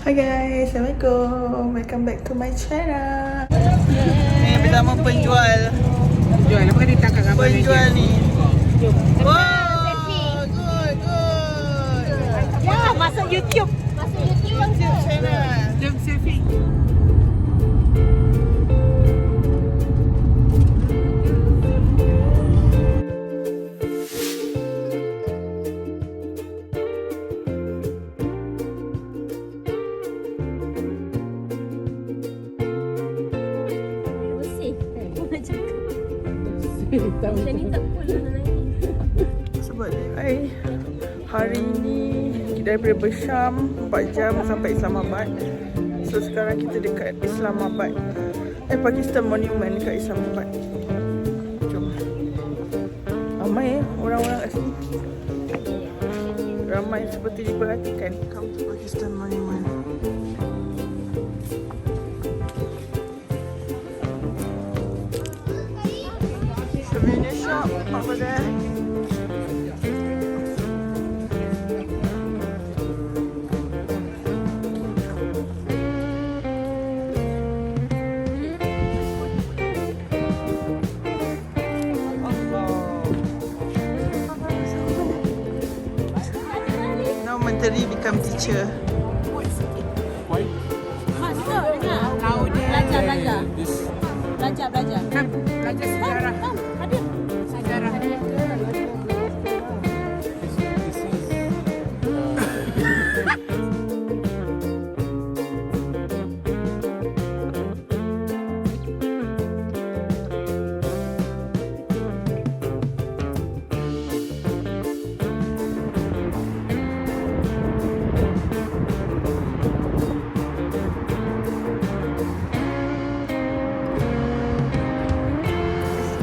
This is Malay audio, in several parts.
Hi guys, Assalamualaikum. Welcome back to my channel. Ni bersama penjual. Jual apa dia tangkap gambar Penjual ni. Jom. Wow, good. Ya, masuk YouTube. YouTube channel. Jom selfie. Macam ni tak pun nak naik. Sebab hari ni daripada Bersyam 4 jam sampai Islamabad. So sekarang kita dekat Islamabad. Pakistan Monument dekat Islamabad. Jom. Ramai orang-orang kat sini. Ramai seperti diperhatikan. Come to Pakistan Monument. Souvenir shop over there. Now menteri become teacher. Masuk dengar. Belajar. Belajar. Kan, belajar sejarah. Ada. Sejarah.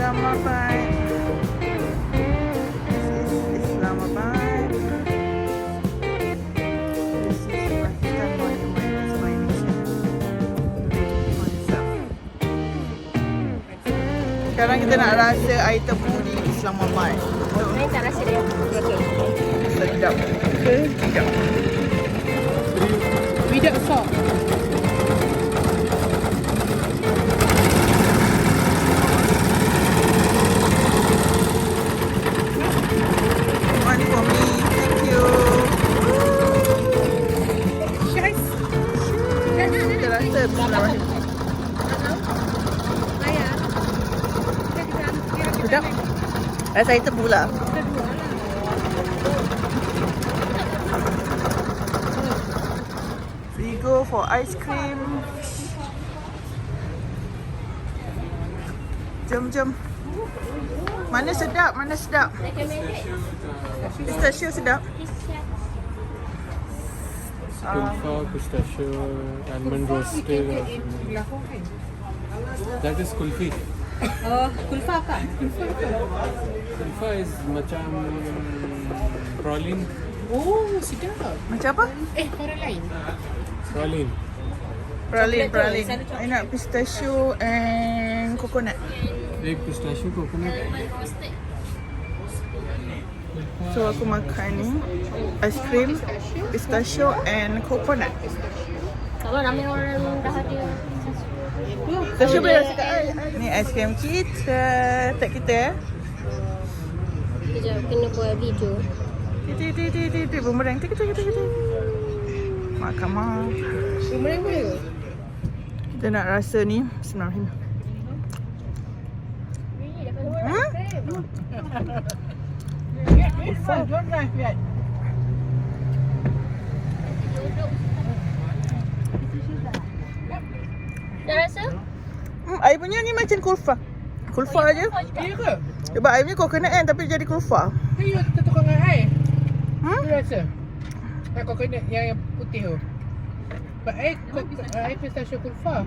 Islamabad. This is Islamabad. This is Pakistan Monument. That's my nation. Sekarang kita nak rasa air tebu di Islamabad. Saya tak rasa dia. Okey. Sedap. Sedap. Without salt. One for me. Thank you. Yes. Kita rasa bismillahirrahmanirrahim. Sedap. Rasa air tebu lah. We go for ice cream. Jom. Mana sedap? Pistachio sedap. Kulfa, pistachio, almond roasted. That is kulfi. Oh, kulfa apa? Kulfa is macam praline. Oh, sedap. Macam apa? Orang lain. Praline. Praline. I nak pistachio and coconut. Egg pistachio coconut. So aku makan ni ice cream, pistachio and coconut. Kalau ramai orang dah ada. Pistachio boleh rasa kat I. Ni ice cream kita. Tak kita. Kejap, kena buat video. Ti bumerang. Kita. Makan mak. Bumerang boleh ke? Kita nak rasa ni. Bismillahirrahmanirrahim. Don't drive yet. Dah rasa? Air punya ni macam kulfa. Kulfa aje. Ya ke? Sebab air punya coconut kan tapi jadi kulfa. You kita tukar dengan air. Hmm? You rasa? Coconut yang putih tu. Air pistachio kulfa.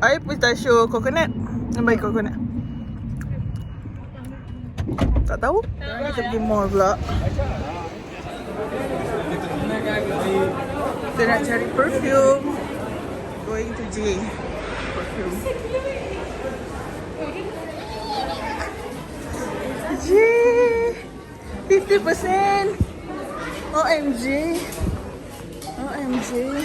Air pistachio coconut. Yang baik coconut. Tak tahu. Kita pergi mall pula. Kita nak cari perfume. Going to J. Perfume. J. 50%. OMG. OMG,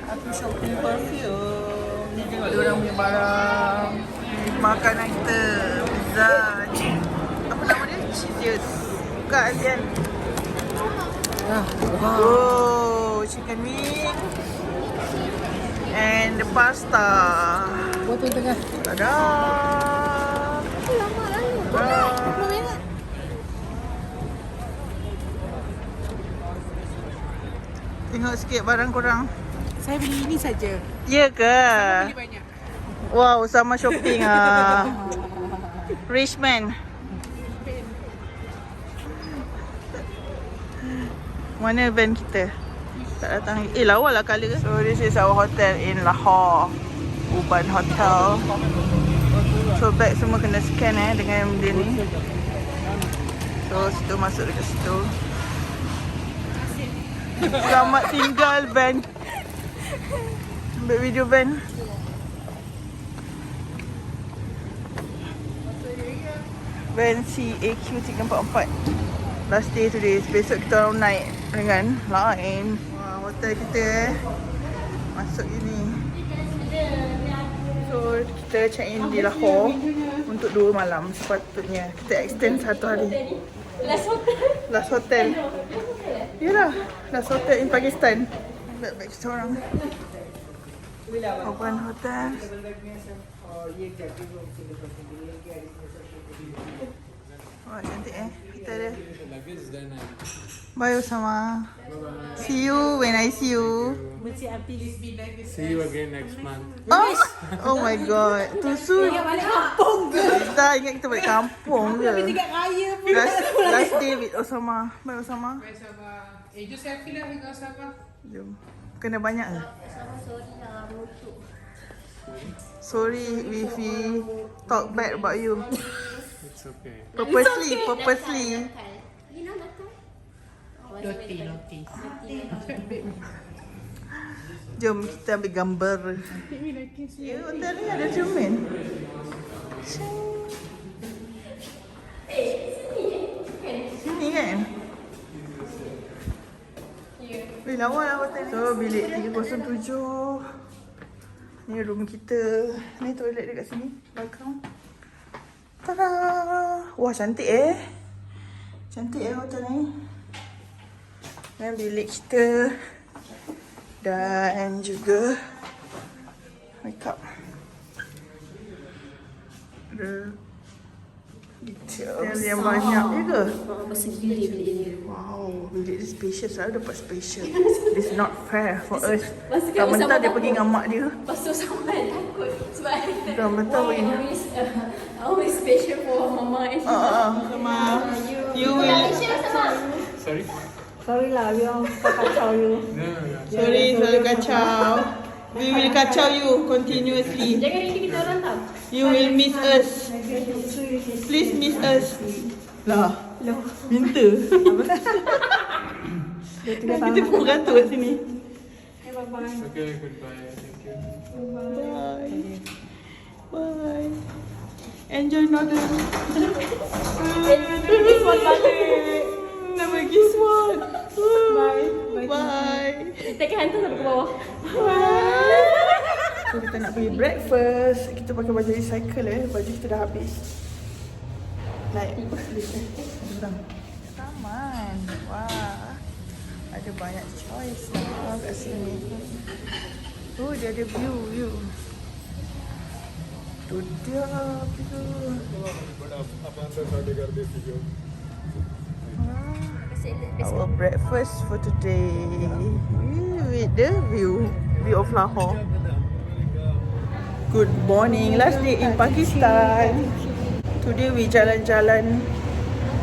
aku shopping perfume. Ni tengok dia orang punya barang. Ni makanan kita, pizza. Apa nama dia? Cheesiest. Bukan kan? Oh, chicken wing. And the pasta. Buat tu tengah. Tada! Lama lalu. Tada! Tengok sikit barang korang. Saya beli ini saja. Ya ke? Beli banyak. Wow, sama shopping ah. Rich man. Mana van kita? Tak datang. Lawa lah colour. So this is our hotel in Lahore. Uban Hotel. So bag semua kena scan dengan dia ni. So situ masuk dekat situ. Selamat tinggal van. Ambil video van. Van CAQ 344. Last day today. Besok kita orang naik dengan lain. Wah, hotel kita masuk gini. So kita check in di Lahore untuk 2 malam. Sepatutnya kita extend 1 hari. Last hotel. Yalah, last hotel in Pakistan. Baik-baik kita orang. Open hotel. Wah, cantik kita ada. Luggage then Bye Osama. See you when I see you. see you again next month. Oh my god. Too soon. Balik kampung. Dah ingat kita balik kampung je. Raya pun. Last day with Osama. Bye Osama. Sama. Jom selfie lah dengan sama. Jom. Kena banyak ke? Sorry lah, mutuk. Sorry if we talk bad about you. It's okay. Purposely. Lina nakal? Loti. Jom kita ambil gambar. Ya, hotel ni ada cermin. Sini kan? Weh, lawa lah hotel. So, bilik 307. Ni room kita. Ni toilet dekat sini. Belakang. Tada! Wah, cantik Cantik hotel ni. Dan bilik kita. Dan juga makeup. Ada detail yang banyak je ke? Persegi dia bilik ni. Wow, bilik dia spacious lah. Dapat spacious. It's not fair for us. Masa Tak kat mentah Osama dia pergi dengan mak dia. Lepas tu sampai takut. Sebab Tak mentah pergi. always special for mama and Sama. You will. Sorry? Sorry lah, we all kacau you. No. Sorry, selalu kacau. We will kacau you continuously. Jangan rindu kita orang tau. You will miss us. Please miss us. Lah. Minta. Kita pun beratur kat sini. Okay, goodbye. Thank you. Bye. Bye. Enjoy noodles. This one balik. Nak bagi SWAT. Bye. Bye. Kita akan hantar sampai ke bawah. So kita nak pergi breakfast. Kita pakai baju recycle baju kita dah habis. Naik lift taman. Wah. Ada banyak choice lah kat sini. Oh, dia ada view. Tu dia view. Our breakfast for today with the view of Lahore. Good morning. Last day in Pakistan. Today we jalan-jalan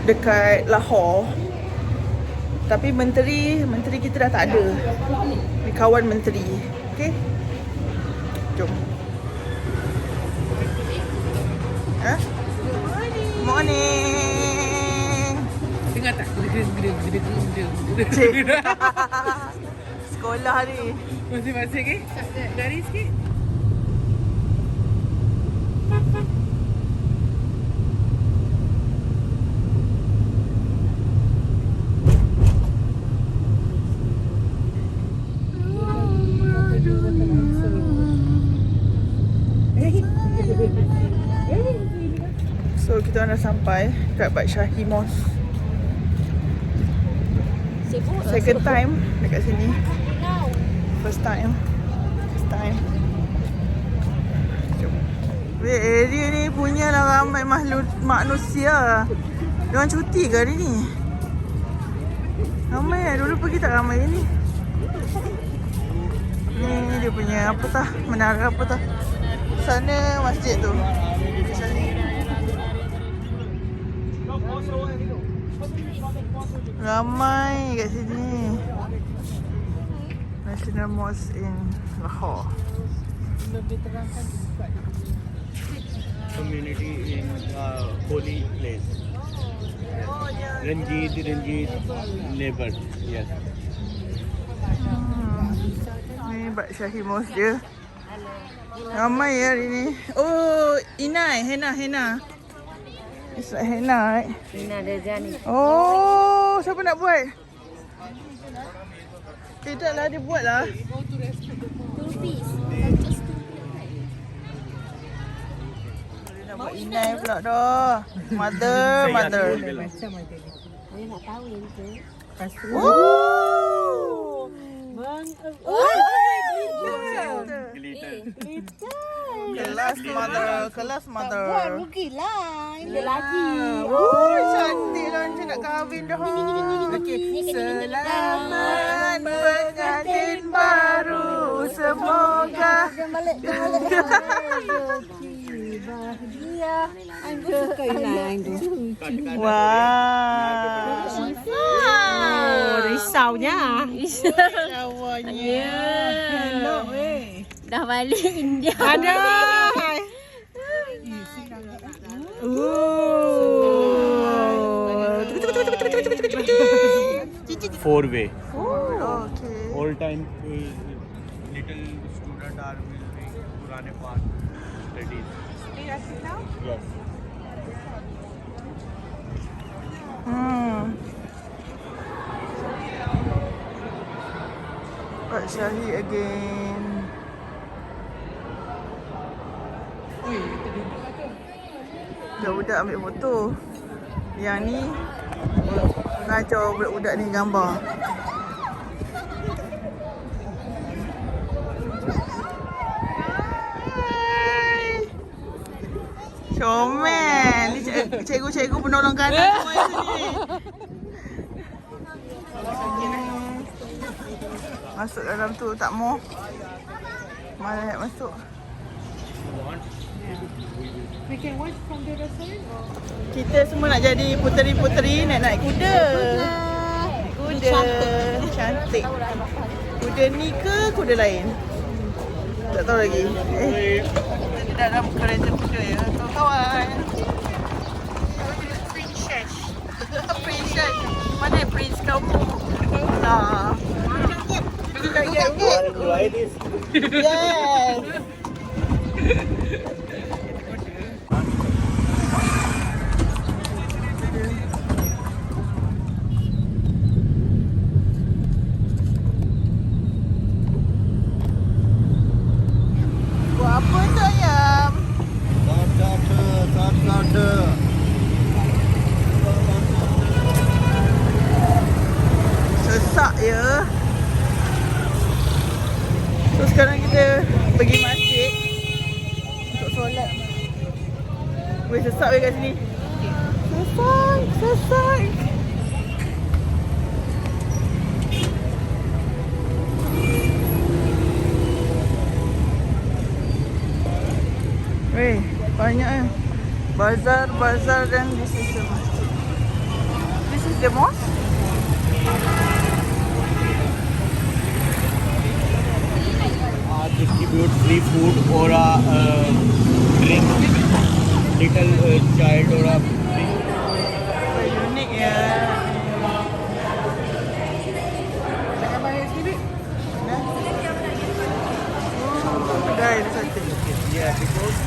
dekat Lahore. Tapi menteri kita dah tak ada. Ni kawan menteri. Okay? Jom. Ha? Morning. Dengar tak? Cik. Sekolah ni. Masing-masing dari sikit. So kita dah sampai kat Bait Syahi Mosque. Sibuk lah. Second time dekat sini. First time. Area ni punya lah ramai manusia. Diorang cuti ke hari ni? Ramai lah. Dulu pergi tak ramai ni. Ni dia punya apa tah? Menara apa tah? Sana masjid tu. Ramai kat sini. National Mosque in Lahore. Community in holy place. Ranjit neighbor. Yes. Ni Bait Syahi Mosque dia. Ramai hari ni. Oh, Inai, henna. It's like henna, right? Ina Rejani. Oh, siapa nak buat? Tidak lah, dia buat lah. 2 piece. Just 2 piece. Dia nak buat Inai pula dah. Mother. Dia nak kahwin ke? Oh! Kelas mother. Lelaki. Oh, cantik lah macam nak kahwin dah. Selamat pengantin baru. Semoga wah. Risaunya. Awalnya. Dah balik India. Ada. Four-way. Oh, okay. All time little student are will be Purane Park studies. Yes. Bait Syahi again. Budak-budak ambil foto. Yang ni ngacau budak-budak ni gambar. Comel. Ni cikgu-cikgu penolong kanan semua yang sini. Masuk dalam tu tak mau. Malah nak masuk. We can watch from the other side or? Kita semua nak jadi puteri-puteri nak naik kuda. Kuda. Cantik. Kuda ni ke kuda lain? Tak tahu lagi. Kita di dalam kereta kuda ya. Kawan-kawan. Princess. Princess. Mana prince kamu? Nah. Look at it. Try this. Yes. Buat apa tu ayam? Sesak ya. So sekarang kita pergi masjid untuk solat. Weh, sesak weh kat sini. Sesak. Weh, banyak eh. Bazar dan this is the masjid. This is the mosque? Distribute free food or a drink, little child or a drink. Unik ya. Jangan bayar sendiri. Kedai dia cantik. Yeah, because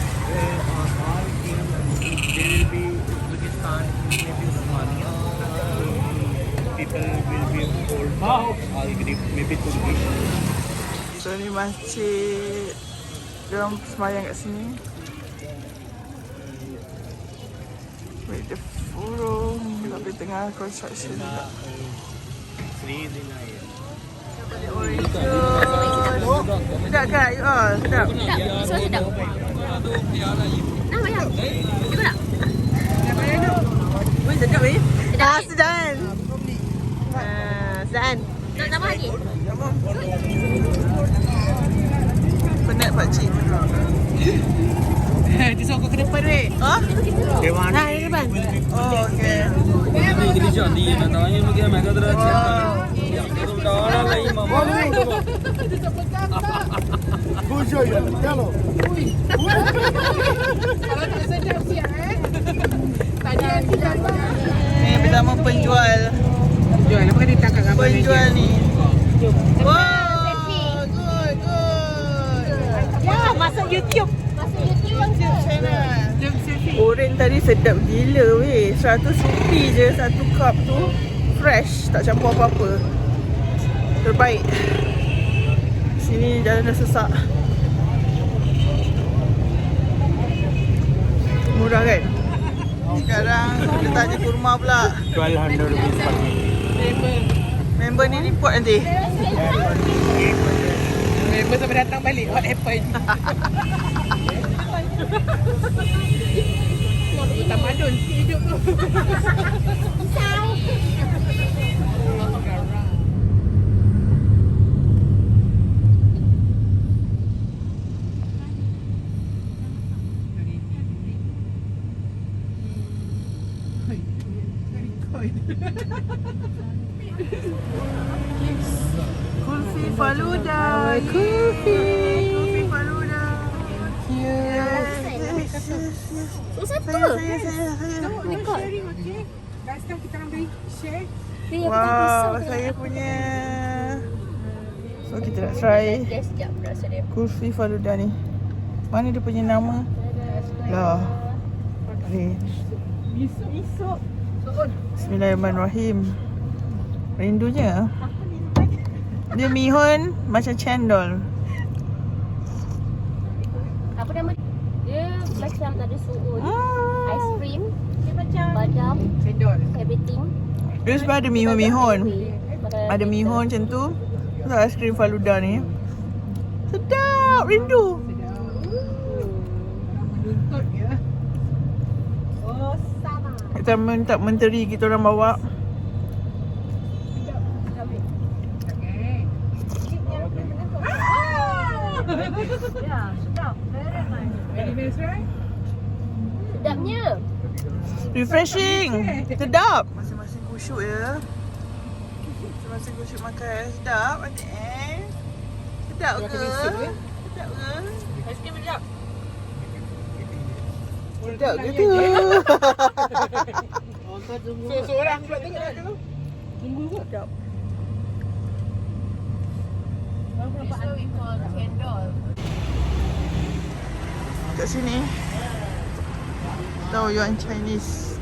all in there will be Uzbekistan, maybe Romania. People will be old, all maybe Turkish. So ni masjid. Diorang sembahyang kat sini. With the furung. Tapi tengah construction juga. Sri Dinayan. Sedap kan? Sedap. Sedap. So sedap. Nah, bayang. Cuba tak? Weh, sedap weh. Sedap. Sedap kan? Sedap kan? Nak tambah lagi? Penat pakcik. Dia suruh kau ke depan weh. Ha? Dewan. Ha, di depan. Oh, okay. Kalau tak sedap siap Tadi kita Ni bersama penjual. jual. Apa dia tangkap gambar Penjual ni. Wow, Selfie. good. Ya, masuk YouTube. Masuk YouTube Channel. Jom selfie. Oren tadi sedap gila weh. 100 rupi je satu cup tu. Fresh, tak campur apa-apa. Terbaik. Sini jalan dah sesak. Murah kan? Sekarang kita tanya kurma pula. 1200 rupees per meal. Member ni import nanti. Member sampai datang balik. What happened? Tamadun sikit hidup tu. Kulfi Faluda. Kulfi Faluda. Yes. So satu. Saya. Dia sharing, okay? Last time kita orang beri share. Dia yang kita pisau Wow, tu. saya punya. So kita nak try Dia sekejap rasa dia. Kulfi Faluda ni. Mana dia punya nama? Lah. Okay. Misuk. Bismillahirrahmanirrahim. Rindunya. Dia mihun macam cendol. Apa nama dia? Dia macam ada suun, ice cream, badam, Cendol. everything. Dia sebab ada mihun-mihun. Makanan Ada kita. mihun macam tu. Terus aiskrim Faluda ni. Sedap, rindu. Menuntut ya. Oh, sama. Kita minta menteri kita orang bawa. Very nice, right? Sedapnya. Refreshing. Sedap. Masing-masing kusyuk ya. Masing-masing kusyuk makan. Sedap adik. Sedap ke? Sedap ke? Sedap ke? Aiskrim sedap. Sedap ke tu? Seorang pula tengok tu. Tunggu kot. Sedap. Kat sini tahu yuan Chinese.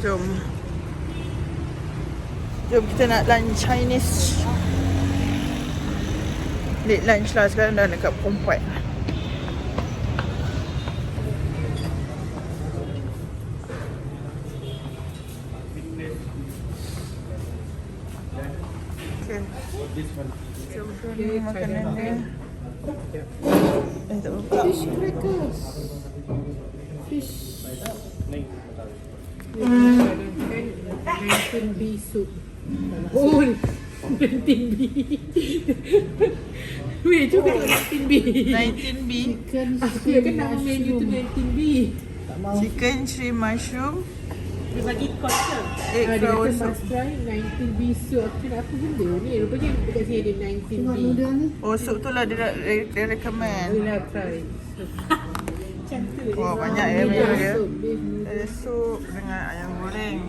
Jom kita nak lunch Chinese. Late lunch lah, sekarang dah dekat pukul 4. Okay. Jom makanan dia. Tak apa. Fish crackers. Fish. 19B soup. Oh, 19B. Weh, cuba tengok 19B. 19B Aku kan nama menu tu 19B. chicken shrimp mushroom Dia bagi kos ke? egg Dia flour kata soup. must try 19B soup. Aku cakap apa benda ni? Rupanya dekat sini ada 19B. Oh, sup tu lah dia recommend. We'll have try. Cantik. Wah, banyak ya menu dia. Ada sup dengan ayam goreng.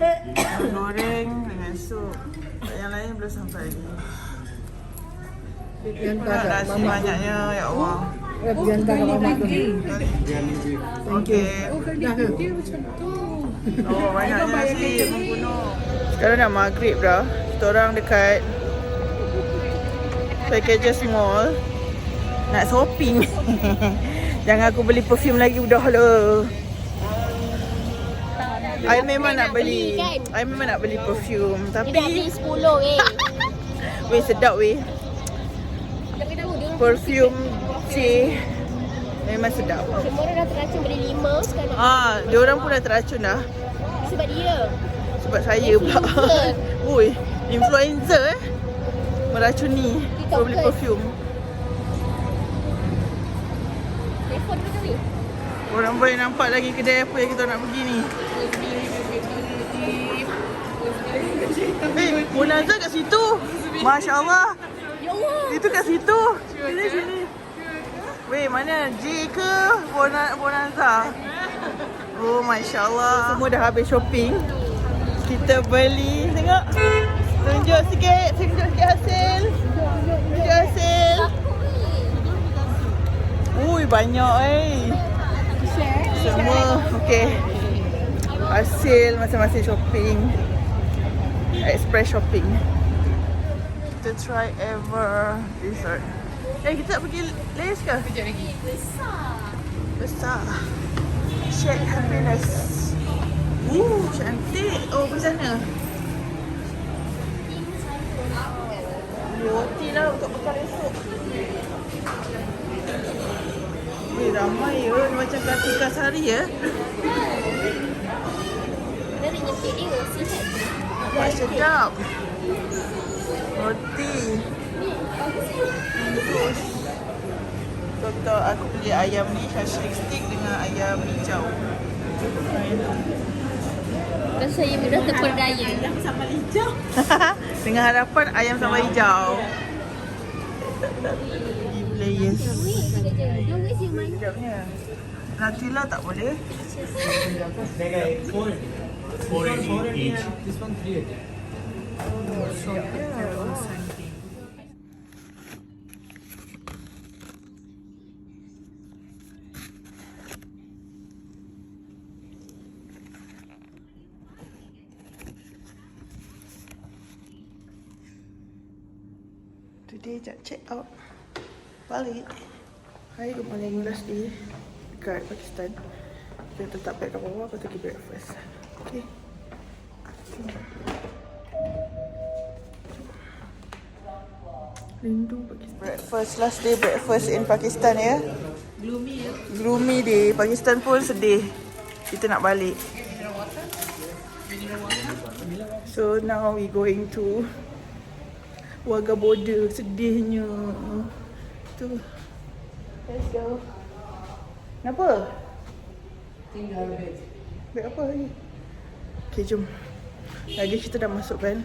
Ayam goreng dengan sup. Yang lain belum sampai lagi. Nasi banyaknya, ya Allah. Okey. Oh, kalau dia macam tu. Oh, banyaknya nasi membunuh. Sekarang dah maghrib dah. Kita orang dekat Packages Mall nak shopping. Jangan aku beli perfume lagi, udah lah. I memang nak beli. kan? I memang nak beli perfume. Dia dah beli Tapi 10 weh sedap weh. Tapi tahu dia orang Perfume C memang sedap. semua orang dah teracun beli 5 sekarang. Dia orang pun dah teracun dah. Sebab dia. Sebab saya pula. Influencer. Ui, influencer meracuni. Kau beli TikTokers. perfume. Telefon dulu kami. Orang boleh nampak lagi kedai apa yang kita nak pergi ni. Bonanza kat situ. Masya Allah. Ya Allah. Itu kat situ. Sini. Weh, mana? J ke Bonanza? Oh, Masya Allah. Semua dah habis shopping. Kita beli. Tengok. Tunjuk sikit hasil. Tunjuk hasil. Ui, banyak semua. Okay. Hasil masing-masing shopping. Express shopping. Kita try ever dessert. Kita nak pergi Lace ke? Sekejap lagi. Besar. Shake happiness. Cantik. Oh, pergi sana. Roti lah untuk bekal esok. Ramai ya. Macam Kartika Sari ya. Dia nak nyepit dia. Sihat. Wah, sedap. Roti. Terus. Betul, aku beli ayam ni shashlik stick dengan ayam hijau. Kan saya mudah terperdaya. Dengan harapan ayam sambal hijau. Give layers. Dua guys yang mana? Sedapnya. Nutella tak boleh. 480 each. Today just check out balik. Hari ke paling last day dekat Pakistan. Kita tetap back kat bawah, lepas tu pergi breakfast. Okay. Rindu Pakistan. Breakfast, last day breakfast in Pakistan ya. Gloomy ya. Gloomy day. Pakistan pun sedih. Kita nak balik. So now we going to Wagah Border. Sedihnya. Tu. Let's go. Kenapa? Tinggal beg. Beg apa ni? Okay, jom. Lagi kita dah masuk kan.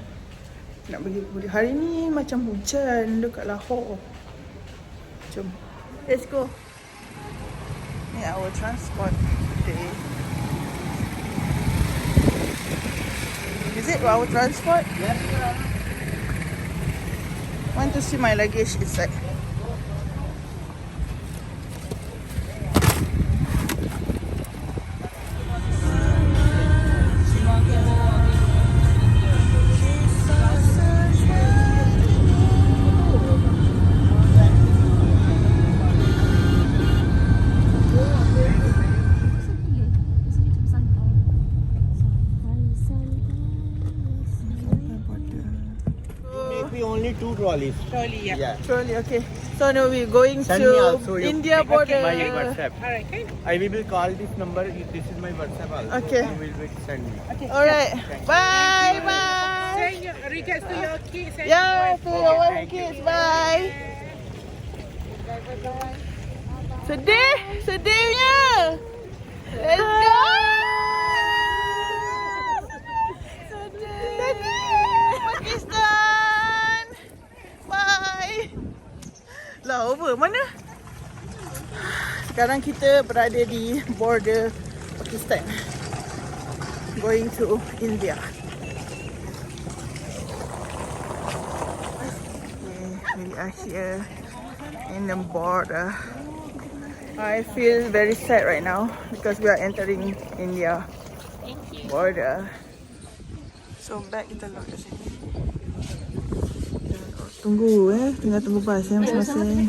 Nak pergi kemudian. Hari ni macam hujan dekat Lahore. Jom. Let's go. Ni our transport today. Is it our transport? Yes. Want to see my luggage inside. Maybe only 2 trolleys. Trolley ya. Yeah. Trolley, okay. So now we're going Send to me also your India border. my WhatsApp. Alright, kan? I will call this number. This is my WhatsApp also. Okay. You will send me. Alright. Bye, bye. Send your regards to your kids. and Yeah, your to wife. your wife kids. Bye. Sedih, sedihnya. Let's go. Sedih. Pakistan. Bye. Lah, over mana? Sekarang kita berada di border Pakistan. Going to India. We are here in the border. I feel very sad right now because we are entering India border. So back kita lock kat sini. Tunggu tinggal tunggu bas masing-masing.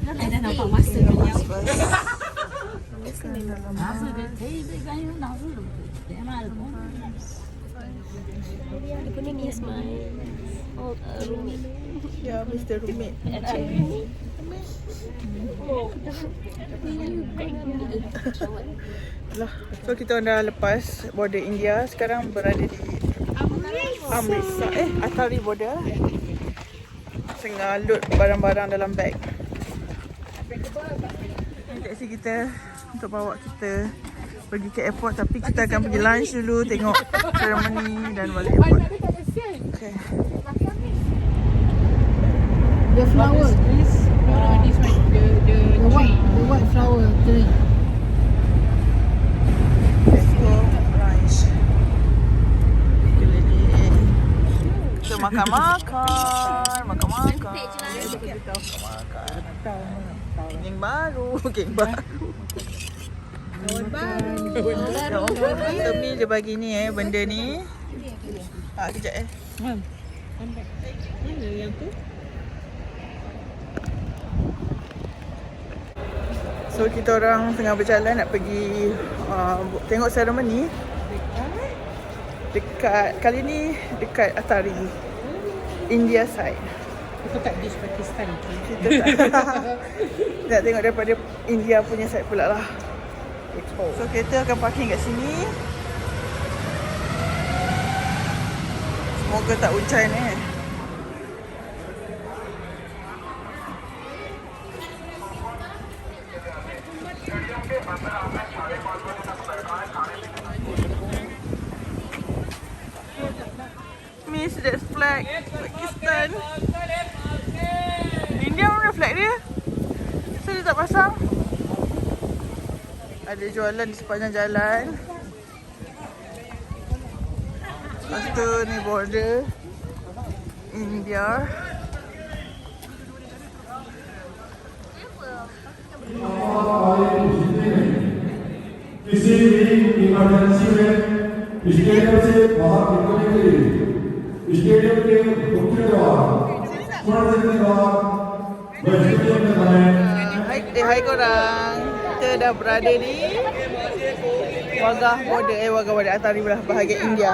Dah nampak masa. Bas. Dia punya ni is my old roommate. Ya, Mr. Roommate. Actually, Lah, so kita dah lepas border India. Sekarang berada di Amritsar. Atari border. Tengah load barang-barang dalam beg. Ini taksi kita untuk bawa kita pergi ke airport. Tapi kita akan pergi lunch dulu, tengok ceremony dan balik airport. Okay. The flower. This one. The white flower tree. Let's go lunch. Keliling. Kita makan-makan. Makan-makan. Geng baru. Geng baru. Kawan baru. So ni dia bagi ni benda ni. Kejap Mana yang tu? So kita orang tengah berjalan nak pergi tengok seremoni. Dekat kali ni dekat Atari India side. Kita tak di Pakistan. Kita nak tengok daripada India punya side pula lah. So kereta akan parking kat sini. Semoga tak hujan Miss that flag Pakistan. India mana flag dia? Kenapa dia tak pasang? Ada jualan di sepanjang jalan. Lepas tu ni border India. किसी भी इमरजेंसी में स्टेडियम से बाहर निकलने के लिए स्टेडियम के मुख्य द्वार स्वर्ण के बाद स्टेडियम में बने Hai korang. Kita dah berada di Wagah border Wagah border Atari belah bahagian India.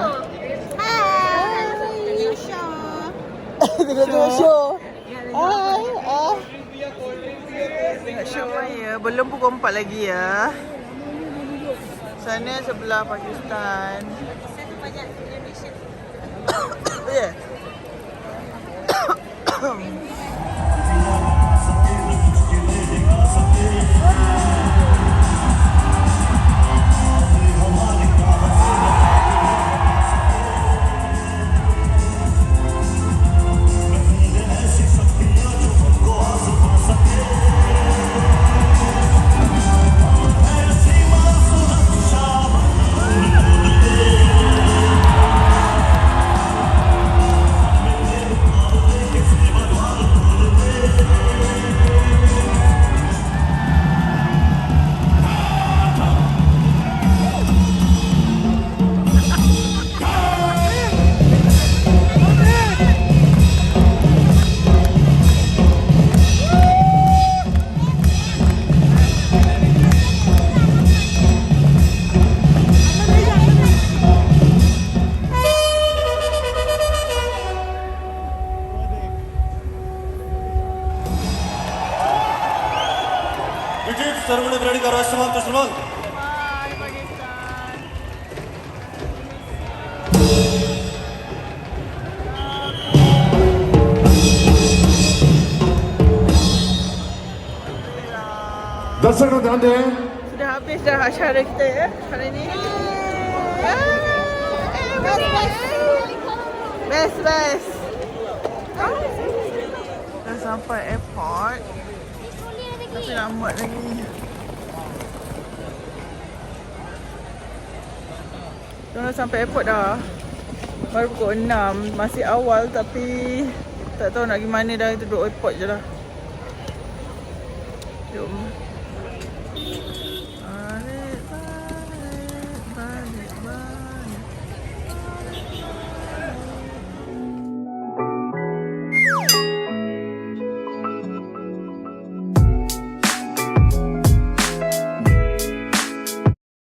Hai. Tengok show. Hai. Tengok show ya. Belum pukul 4 lagi ya. Sana sebelah Pakistan. Ya. सर्वने रेडी करो इस्तेमाल तो इस्तेमाल Bye Pakistan. दर्शकों ध्यान दें Sudah habis dah acara kita ya hari ni. Best. Dah sampai airport. Tapi lambat lagi. Dah sampai airport dah. Baru pukul 6. Masih awal tapi tak tahu nak pergi mana dah. Duduk airport je lah. Jom.